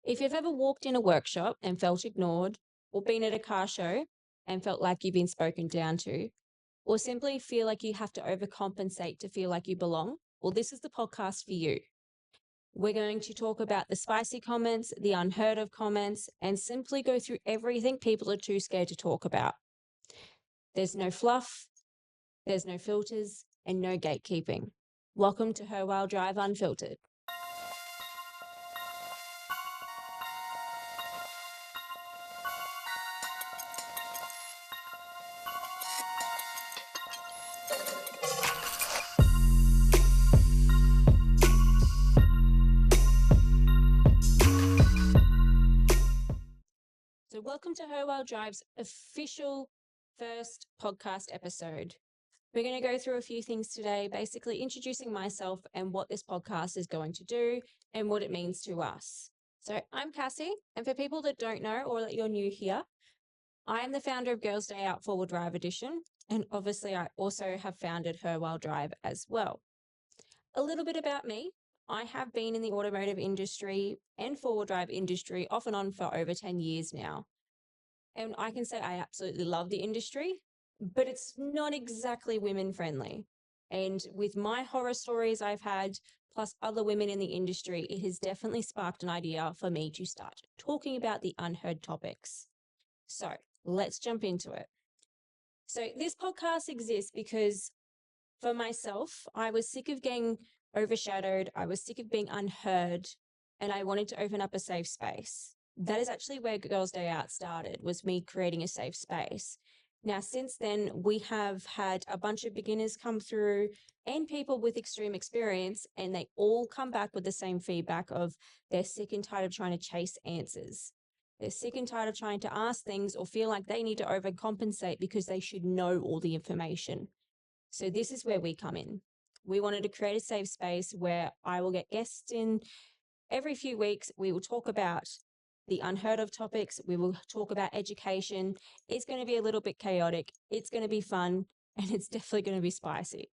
If you've ever walked in a workshop and felt ignored, or been at a car show and felt like you've been spoken down to, or simply feel like you have to overcompensate to feel like you belong, well, this is the podcast for you. We're going to talk about the spicy comments, the unheard of comments, and simply go through everything people are too scared to talk about. There's no fluff, there's no filters, and no gatekeeping. Welcome to Her Wild Drive Unfiltered. So welcome to Her Wild Drive's official first podcast episode. We're going to go through a few things today, basically introducing myself and what this podcast is going to do and what it means to us. So I'm Cassie, and for people that don't know or that you're new here, I am the founder of Girls Day Out Forward Drive Edition, and obviously I also have founded Her Wild Drive as well. A little bit about me. I have been in the automotive industry and forward drive industry off and on for over 10 years now. And I can say I absolutely love the industry, but it's not exactly women friendly. And with my horror stories I've had, plus other women in the industry, it has definitely sparked an idea for me to start talking about the unheard topics. So let's jump into it. So this podcast exists because for myself, I was sick of getting overshadowed. I was sick of being unheard, and I wanted to open up a safe space. That is actually where Girls Day Out started, was me creating a safe space. Now, since then, we have had a bunch of beginners come through and people with extreme experience, and they all come back with the same feedback of they're sick and tired of trying to chase answers. They're sick and tired of trying to ask things or feel like they need to overcompensate because they should know all the information. So this is where we come in. We wanted to create a safe space where I will get guests in every few weeks. We will talk about the unheard of topics. We will talk about education. It's going to be a little bit chaotic. It's going to be fun, and it's definitely going to be spicy.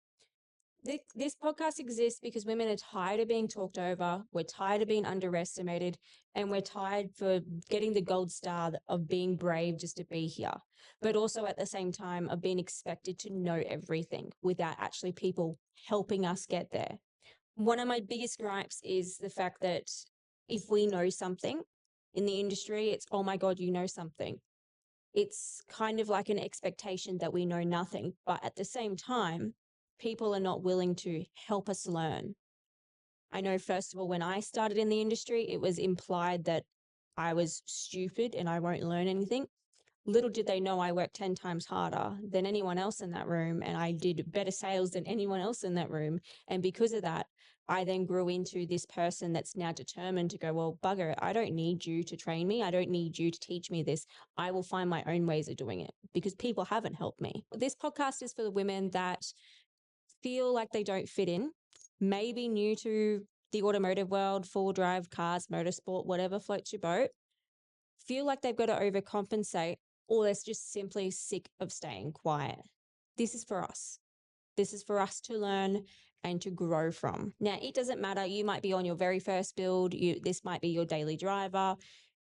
This podcast exists because women are tired of being talked over. We're tired of being underestimated, and we're tired for getting the gold star of being brave just to be here, but also at the same time of being expected to know everything without actually people helping us get there. One of my biggest gripes is the fact that if we know something in the industry, it's, oh my God, you know something. It's kind of like an expectation that we know nothing, but at the same time, people are not willing to help us learn. I know, first of all, when I started in the industry, it was implied that I was stupid and I won't learn anything. Little did they know I worked 10 times harder than anyone else in that room, and I did better sales than anyone else in that room. And because of that, I then grew into this person that's now determined to go, well, bugger it, I don't need you to train me. I don't need you to teach me this. I will find my own ways of doing it because people haven't helped me. This podcast is for the women that feel like they don't fit in, maybe new to the automotive world, full drive, cars, motorsport, whatever floats your boat, feel like they've got to overcompensate, or they're just simply sick of staying quiet. This is for us. This is for us to learn and to grow from. Now, it doesn't matter. You might be on your very first build. This might be your daily driver.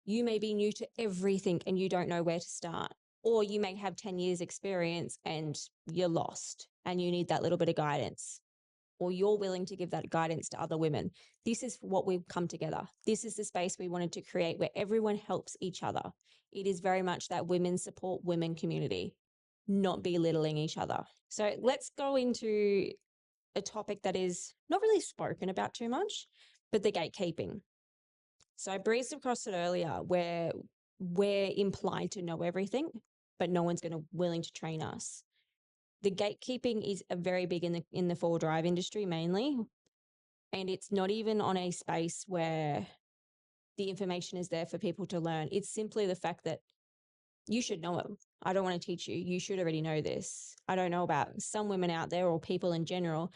You may be new to everything and you don't know where to start. Or you may have 10 years experience and you're lost and you need that little bit of guidance. Or you're willing to give that guidance to other women. This is what we've come together. This is the space we wanted to create where everyone helps each other. It is very much that women support women community, not belittling each other. So let's go into a topic that is not really spoken about too much, but the gatekeeping. So I breezed across it earlier where we're implied to know everything, but no one's willing to train us. The gatekeeping is a very big in the four-wheel drive industry mainly, and it's not even on a space where the information is there for people to learn. It's simply the fact that you should know it. I don't want to teach you. You should already know this. I don't know about some women out there or people in general,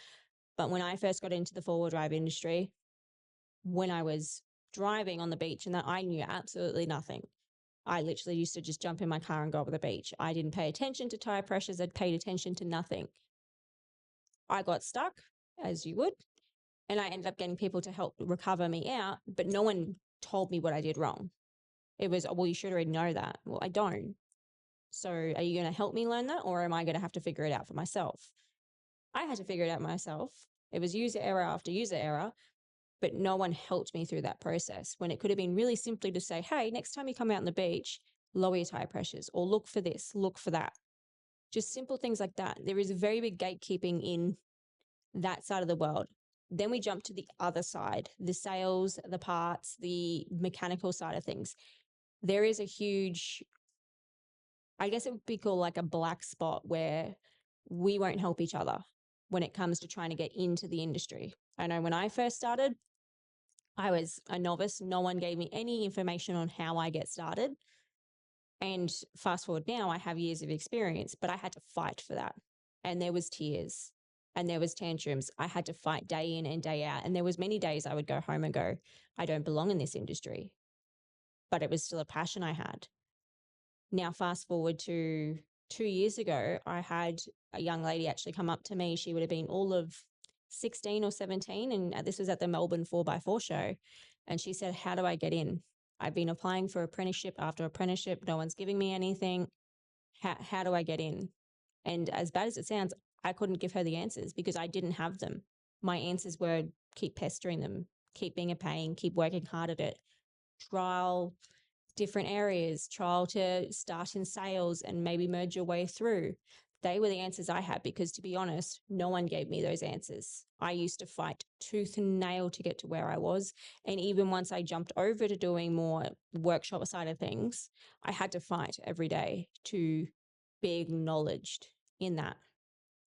but when I first got into the four-wheel drive industry, when I was driving on the beach and that, I knew absolutely nothing. I literally used to just jump in my car and go over the beach. I didn't pay attention to tire pressures. I'd paid attention to nothing. I got stuck, as you would, and I ended up getting people to help recover me out, but no one told me what I did wrong. It was, well, you should already know that. Well, I don't. So are you going to help me learn that, or am I going to have to figure it out for myself? I had to figure it out myself. It was user error after user error, but no one helped me through that process, when it could have been really simply to say, hey, next time you come out on the beach, lower your tire pressures, or look for this, look for that. Just simple things like that. There is a very big gatekeeping in that side of the world. Then we jump to the other side, the sales, the parts, the mechanical side of things. There is a huge, I guess it would be called like a black spot, where we won't help each other when it comes to trying to get into the industry. I know when I first started, I was a novice. No one gave me any information on how I get started. And fast forward now, I have years of experience, but I had to fight for that. And there was tears and there was tantrums. I had to fight day in and day out. And there was many days I would go home and go, I don't belong in this industry, but it was still a passion I had. Now, fast forward to 2 years ago, I had a young lady actually come up to me. She would have been all of 16 or 17. And this was at the Melbourne 4x4 show. And she said, how do I get in? I've been applying for apprenticeship after apprenticeship. No one's giving me anything. How do I get in? And as bad as it sounds, I couldn't give her the answers because I didn't have them. My answers were keep pestering them, keep being a pain, keep working hard at it, trial different areas, trial to start in sales and maybe merge your way through. They were the answers I had because, to be honest, no one gave me those answers. I used to fight tooth and nail to get to where I was. And even once I jumped over to doing more workshop side of things, I had to fight every day to be acknowledged in that.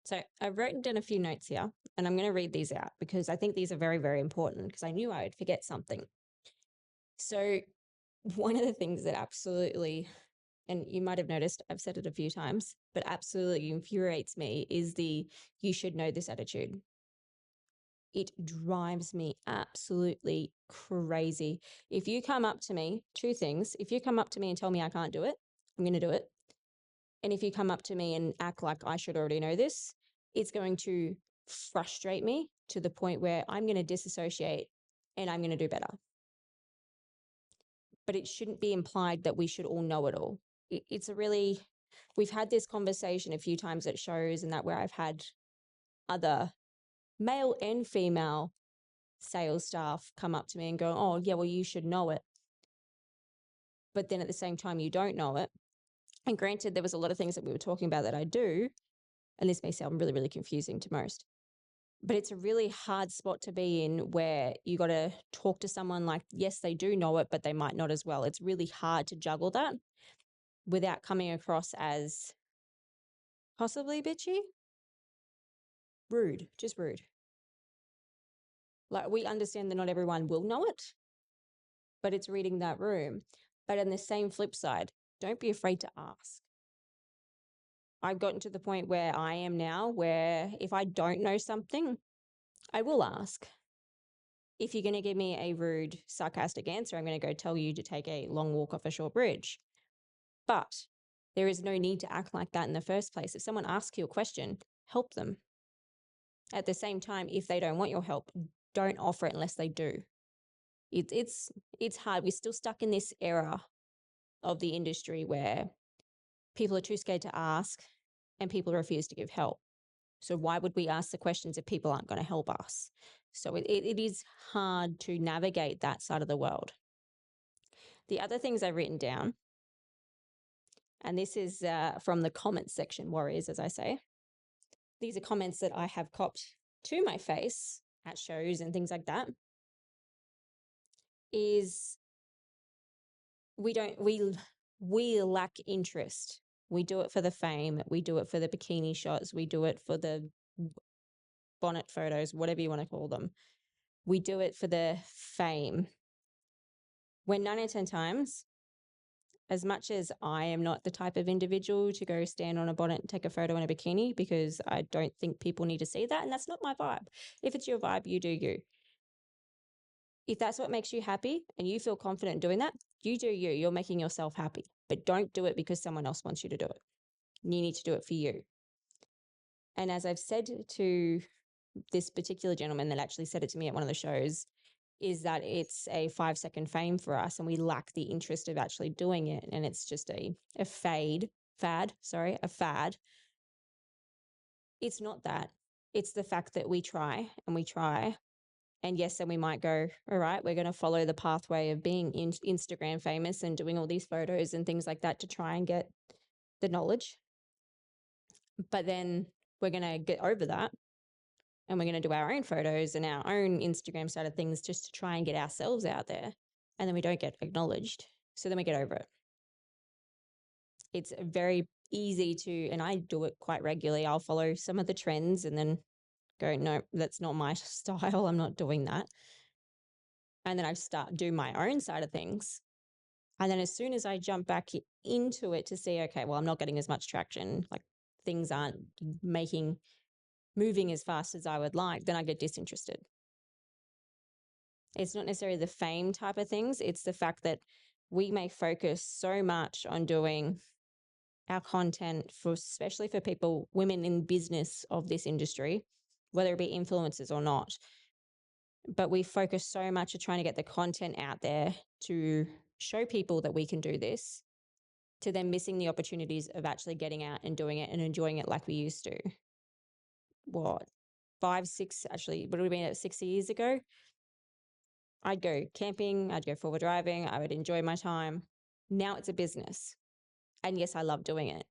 So I've written down a few notes here, and I'm going to read these out because I think these are very, very important, because I knew I would forget something. So one of the things that absolutely, and you might have noticed, I've said it a few times, but absolutely infuriates me is the you should know this attitude. It drives me absolutely crazy. If you come up to me, two things. If you come up to me and tell me I can't do it, I'm going to do it. And if you come up to me and act like I should already know this, it's going to frustrate me to the point where I'm going to disassociate and I'm going to do better. But it shouldn't be implied that we should all know it all. It's a really, we've had this conversation a few times at shows and that, where I've had other male and female sales staff come up to me and go, oh yeah, well, you should know it. But then at the same time, you don't know it. And granted, there was a lot of things that we were talking about that I do, and this may sound really, really confusing to most, but it's a really hard spot to be in, where you got to talk to someone like, yes, they do know it, but they might not as well. It's really hard to juggle that without coming across as possibly bitchy, rude, just rude. Like, we understand that not everyone will know it, but it's reading that room. But on the same flip side, don't be afraid to ask. I've gotten to the point where I am now, where if I don't know something, I will ask. If you're going to give me a rude, sarcastic answer, I'm going to go tell you to take a long walk off a short bridge. But there is no need to act like that in the first place. If someone asks you a question, help them. At the same time, if they don't want your help, don't offer it unless they do. It's hard. We're still stuck in this era of the industry where people are too scared to ask and people refuse to give help. So why would we ask the questions if people aren't going to help us? So it is hard to navigate that side of the world. The other things I've written down, and this is from the comments section, warriors, as I say. These are comments that I have copped to my face at shows and things like that, is we lack interest. We do it for the fame. We do it for the bikini shots. We do it for the bonnet photos, whatever you want to call them. We do it for the fame. When 9 out of 10 times, as much as I am not the type of individual to go stand on a bonnet and take a photo in a bikini, because I don't think people need to see that, and that's not my vibe. If it's your vibe, you do you. If that's what makes you happy and you feel confident doing that, you do you. You're making yourself happy. But don't do it because someone else wants you to do it. You need to do it for you. And as I've said to this particular gentleman that actually said it to me at one of the shows, is that it's a 5-second fame for us and we lack the interest of actually doing it. And it's just a fad. It's not that. It's the fact that we try and we try. And yes, then we might go, all right, we're going to follow the pathway of being Instagram famous and doing all these photos and things like that to try and get the knowledge. But then we're going to get over that and we're going to do our own photos and our own Instagram side of things just to try and get ourselves out there. And then we don't get acknowledged. So then we get over it. It's very easy to, and I do it quite regularly. I'll follow some of the trends and then go, no, that's not my style. I'm not doing that. And then I start do my own side of things. And then as soon as I jump back into it to see, okay, well, I'm not getting as much traction, like things aren't moving as fast as I would like, then I get disinterested. It's not necessarily the fame type of things. It's the fact that we may focus so much on doing our content for, especially for people, women in business of this industry, whether it be influencers or not. But we focus so much on trying to get the content out there to show people that we can do this, to them missing the opportunities of actually getting out and doing it and enjoying it like we used to. What, 5, 6, actually, would it have been 6 years ago? I'd go camping, I'd go forward driving, I would enjoy my time. Now it's a business. And yes, I love doing it,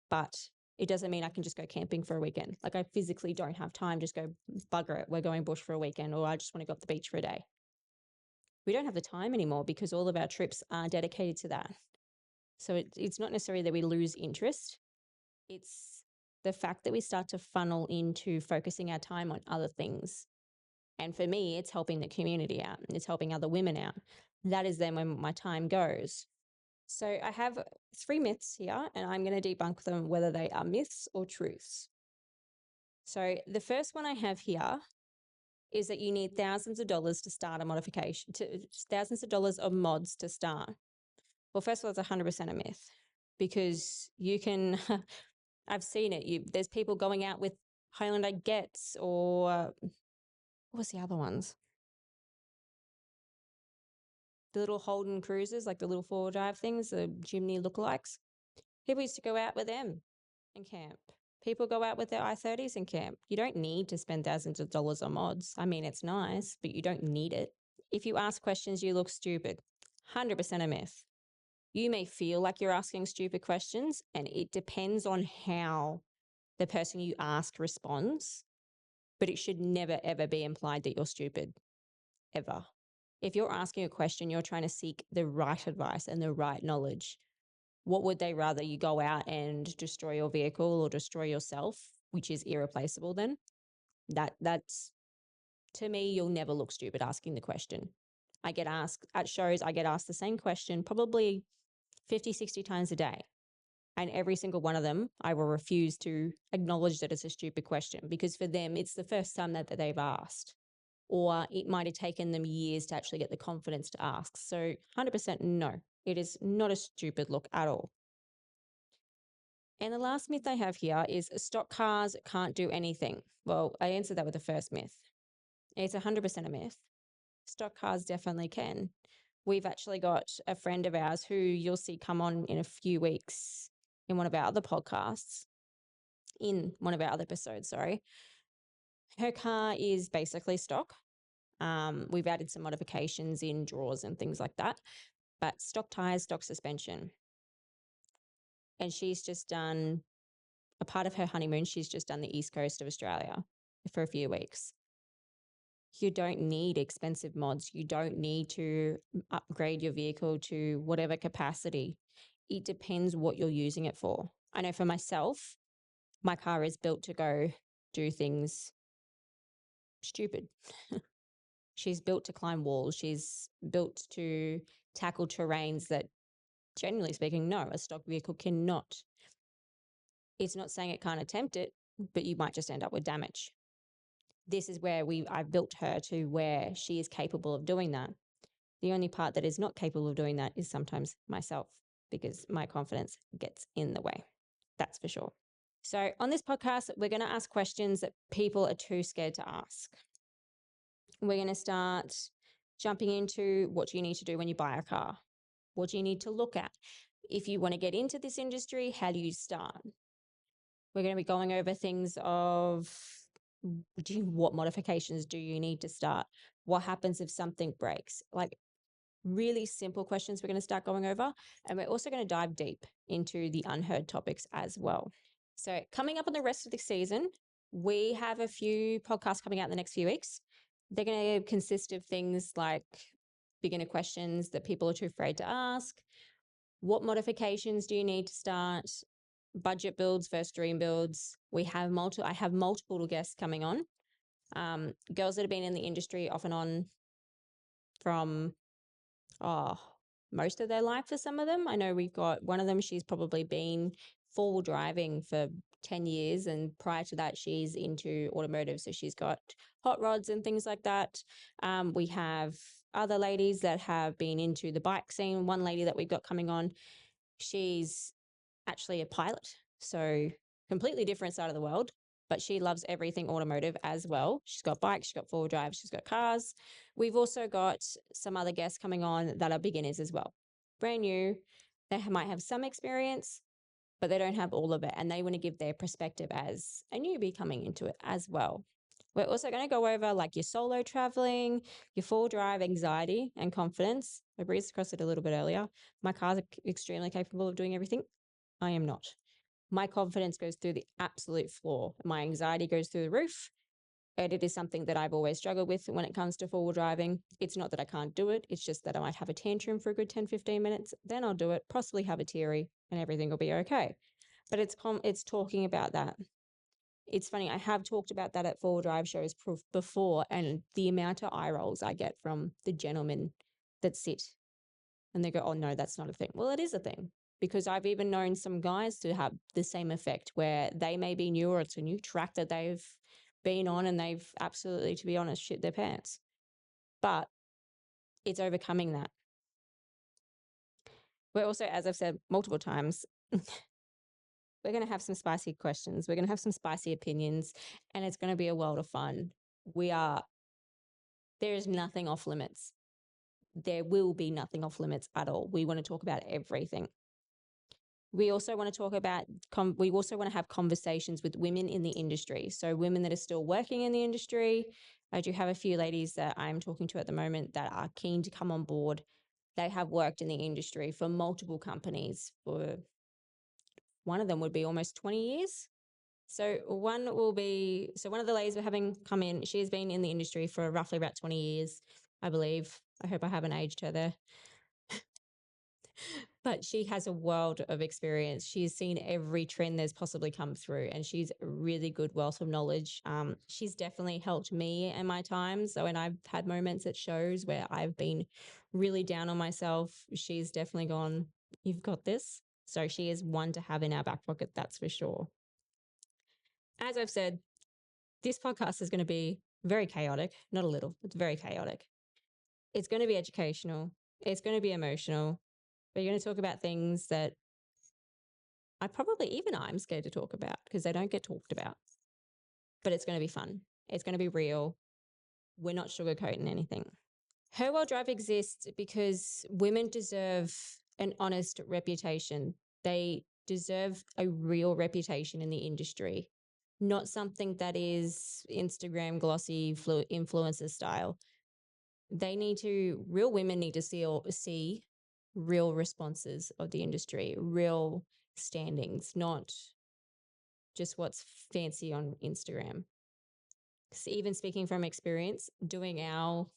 but it doesn't mean I can just go camping for a weekend. Like I physically don't have time, just go bugger it. We're going bush for a weekend, or I just want to go up the beach for a day. We don't have the time anymore because all of our trips are dedicated to that. So it's not necessarily that we lose interest. It's the fact that we start to funnel into focusing our time on other things. And for me, it's helping the community out. It's helping other women out. That is then when my time goes. So I have 3 myths here, and I'm going to debunk them, whether they are myths or truths. So the first one I have here is that you need thousands of dollars to start a modification, thousands of dollars of mods to start. Well, first of all, it's 100% a myth, because you can, I've seen it. There's people going out with Hyundai Getz, or what was the other ones? The little Holden Cruisers, like the little 4-drive things, the Jimny lookalikes. People used to go out with them and camp. People go out with their i30s and camp. You don't need to spend thousands of dollars on mods. I mean, it's nice, but you don't need it. If you ask questions, you look stupid. 100% a myth. You may feel like you're asking stupid questions, and it depends on how the person you ask responds, but it should never, ever be implied that you're stupid, ever. If you're asking a question, you're trying to seek the right advice and the right knowledge. What would they rather you go out and destroy your vehicle or destroy yourself, which is irreplaceable then? That's, to me, you'll never look stupid asking the question. I get asked at shows, I get asked the same question probably 50, 60 times a day. And every single one of them, I will refuse to acknowledge that it's a stupid question, because for them, it's the first time that they've asked, or it might have taken them years to actually get the confidence to ask. So 100% no, it is not a stupid look at all. And the last myth I have here is stock cars can't do anything. Well, I answered that with the first myth. It's 100% a myth. Stock cars definitely can. We've actually got a friend of ours who you'll see come on in a few weeks in one of our other podcasts, in one of our other episodes, sorry. Her car is basically stock. We've added some modifications in drawers and things like that, but stock tires, stock suspension. And she's just done a part of her honeymoon. She's just done the East Coast of Australia for a few weeks. You don't need expensive mods. You don't need to upgrade your vehicle to whatever capacity. It depends what you're using it for. I know for myself, my car is built to go do things stupid. She's built to climb walls. She's built to tackle terrains that, generally speaking, no, a stock vehicle cannot. It's not saying it can't attempt it, but you might just end up with damage. This is where I've built her to where she is capable of doing that. The only part that is not capable of doing that is sometimes myself, because my confidence gets in the way. That's for sure. So on this podcast, we're going to ask questions that people are too scared to ask. We're going to start jumping into what do you need to do when you buy a car? What do you need to look at? If you want to get into this industry, how do you start? We're going to be going over things of what modifications do you need to start? What happens if something breaks? Like really simple questions we're going to start going over. And we're also going to dive deep into the unheard topics as well. So coming up on the rest of the season, we have a few podcasts coming out in the next few weeks. They're going to consist of things like beginner questions that people are too afraid to ask. What modifications do you need to start? Budget builds versus dream builds. I have multiple guests coming on. Girls that have been in the industry off and on from most of their life for some of them. I know we've got one of them, she's probably been four-wheel driving for 10 years. And prior to that, she's into automotive. So she's got hot rods and things like that. We have other ladies that have been into the bike scene. One lady that we've got coming on, she's actually a pilot. So completely different side of the world, but she loves everything automotive as well. She's got bikes, she's got four-wheel drive, she's got cars. We've also got some other guests coming on that are beginners as well. Brand new. They might have some experience, but they don't have all of it. And they want to give their perspective as a newbie coming into it as well. We're also going to go over like your solo traveling, your four-wheel drive anxiety and confidence. I breezed across it a little bit earlier. My cars are extremely capable of doing everything. I am not. My confidence goes through the absolute floor. My anxiety goes through the roof. And it is something that I've always struggled with when it comes to four-wheel driving. It's not that I can't do it. It's just that I might have a tantrum for a good 10, 15 minutes. Then I'll do it, possibly have a teary, and everything will be okay. But it's talking about that. It's funny, I have talked about that at four-wheel drive shows before, and the amount of eye rolls I get from the gentlemen that sit and they go, oh, no, that's not a thing. Well, it is a thing, because I've even known some guys to have the same effect where they may be new, or it's a new track that they've been on and they've absolutely, to be honest, shit their pants. But it's overcoming that. We're also, as I've said multiple times, we're going to have some spicy questions. We're going to have some spicy opinions, and it's going to be a world of fun. There is nothing off limits. There will be nothing off limits at all. We want to talk about everything. We also want to talk about, we also want to have conversations with women in the industry. So women that are still working in the industry. I do have a few ladies that I'm talking to at the moment that are keen to come on board. They have worked in the industry for multiple companies. For one of them would be almost 20 years. So one of the ladies we're having come in, she's been in the industry for roughly about 20 years, I believe. I hope I haven't aged her there. But she has a world of experience. She's seen every trend there's possibly come through, and she's a really good wealth of knowledge. She's definitely helped me in my time. So when I've had moments at shows where I've been really down on myself, she's definitely gone, you've got this. So she is one to have in our back pocket, that's for sure. As I've said, this podcast is going to be very chaotic, not a little, it's very chaotic. It's going to be educational. It's going to be emotional. We're going to talk about things that I'm scared to talk about because they don't get talked about. But it's going to be fun. It's going to be real. We're not sugarcoating anything. Her World Drive exists because women deserve an honest reputation. They deserve a real reputation in the industry, not something that is Instagram glossy influencer style. Real women need to see real responses of the industry, real standings, not just what's fancy on Instagram. So even speaking from experience, doing our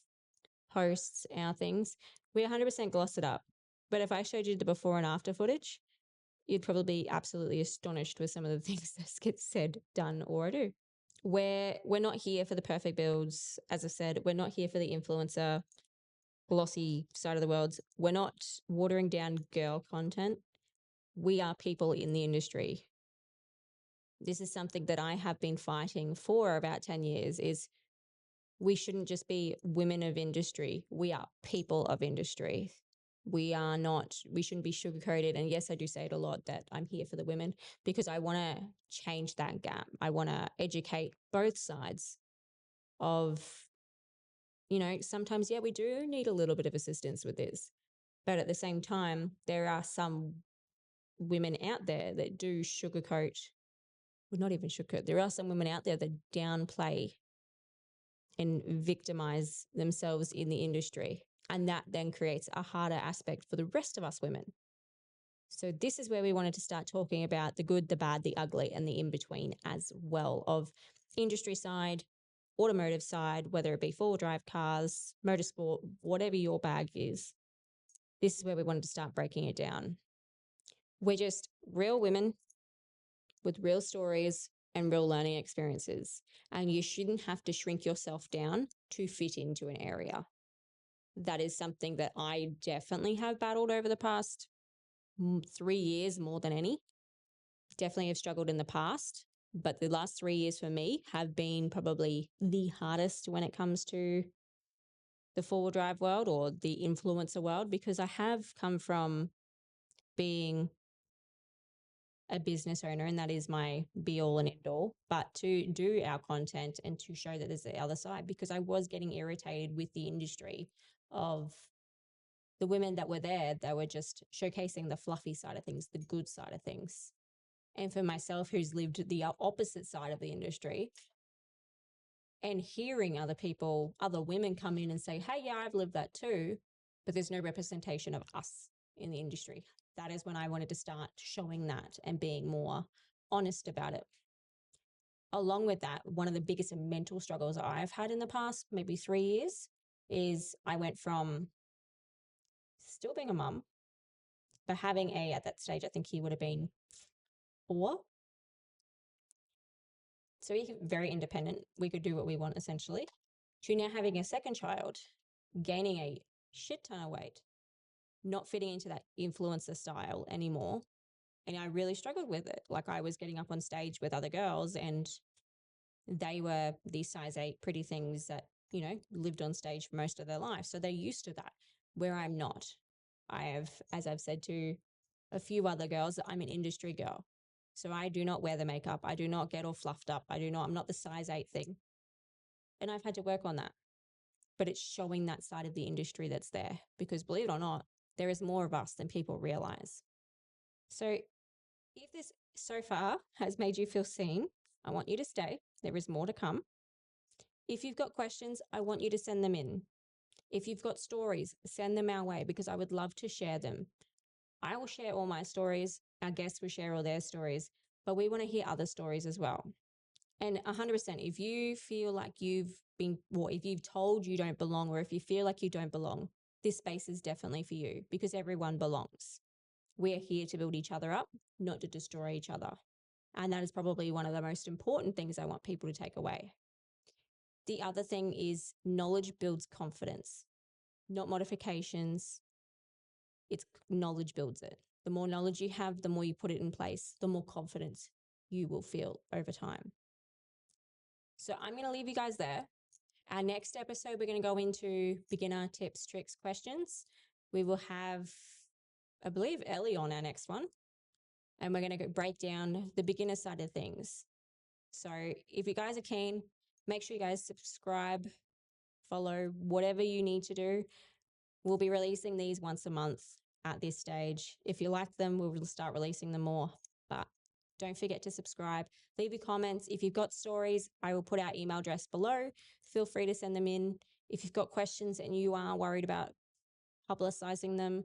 posts, our things, we 100% gloss it up. But if I showed you the before and after footage, you'd probably be absolutely astonished with some of the things that get said, done, or do. We're not here for the perfect builds. As I said, we're not here for the influencer glossy side of the world. We're not watering down girl content. We are people in the industry. This is something that I have been fighting for about 10 years is we shouldn't just be women of industry. We are people of industry. We shouldn't be sugarcoated. And yes, I do say it a lot that I'm here for the women because I want to change that gap. I want to educate both sides of sometimes, yeah, we do need a little bit of assistance with this. But at the same time, there are some women out there that do sugarcoat, well, not even sugarcoat. There are some women out there that downplay and victimize themselves in the industry. And that then creates a harder aspect for the rest of us women. So this is where we wanted to start talking about the good, the bad, the ugly, and the in-between as well, of industry side, automotive side, whether it be four-wheel drive cars, motorsport, whatever your bag is. This is where we wanted to start breaking it down. We're just real women with real stories and real learning experiences. And you shouldn't have to shrink yourself down to fit into an area. That is something that I definitely have battled over the past 3 years more than any. Definitely have struggled in the past, but the last 3 years for me have been probably the hardest when it comes to the four-wheel drive world or the influencer world, because I have come from being a business owner, and that is my be all and end all, but to do our content and to show that there's the other side, because I was getting irritated with the industry of the women that were there. They were just showcasing the fluffy side of things, the good side of things. And for myself, who's lived the opposite side of the industry, and hearing other people, other women come in and say, hey, yeah, I've lived that too, but there's no representation of us in the industry. That is when I wanted to start showing that and being more honest about it. Along with that, one of the biggest mental struggles I've had in the past, maybe 3 years, is I went from still being a mum, but having at that stage, I think he would have been 4. So he's very independent. We could do what we want essentially. To now having a second child, gaining a shit ton of weight, not fitting into that influencer style anymore. And I really struggled with it. Like, I was getting up on stage with other girls and they were these size 8 pretty things that, lived on stage for most of their life. So they're used to that, where I'm not. As I've said to a few other girls, I'm an industry girl. So I do not wear the makeup. I do not get all fluffed up. I'm not the size 8 thing. And I've had to work on that. But it's showing that side of the industry that's there, because believe it or not, there is more of us than people realize. So if this so far has made you feel seen, I want you to stay. There is more to come. If you've got questions, I want you to send them in. If you've got stories, send them our way, because I would love to share them. I will share all my stories. Our guests will share all their stories, but we want to hear other stories as well. And 100%, if you feel like if you've told you don't belong, or if you feel like you don't belong, this space is definitely for you, because everyone belongs. We're here to build each other up, not to destroy each other. And that is probably one of the most important things I want people to take away. The other thing is knowledge builds confidence, not modifications. It's knowledge builds it. The more knowledge you have, the more you put it in place, the more confidence you will feel over time. So I'm going to leave you guys there. Our next episode, we're going to go into beginner tips, tricks, questions. We will have, I believe, Ellie on our next one. And we're going to break down the beginner side of things. So if you guys are keen, make sure you guys subscribe, follow, whatever you need to do. We'll be releasing these once a month at this stage. If you like them, we'll start releasing them more. But don't forget to subscribe. Leave your comments. If you've got stories, I will put our email address below. Feel free to send them in. If you've got questions and you are worried about publicizing them,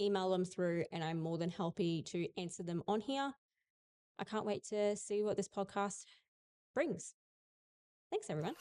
email them through, and I'm more than happy to answer them on here. I can't wait to see what this podcast brings. Thanks, everyone.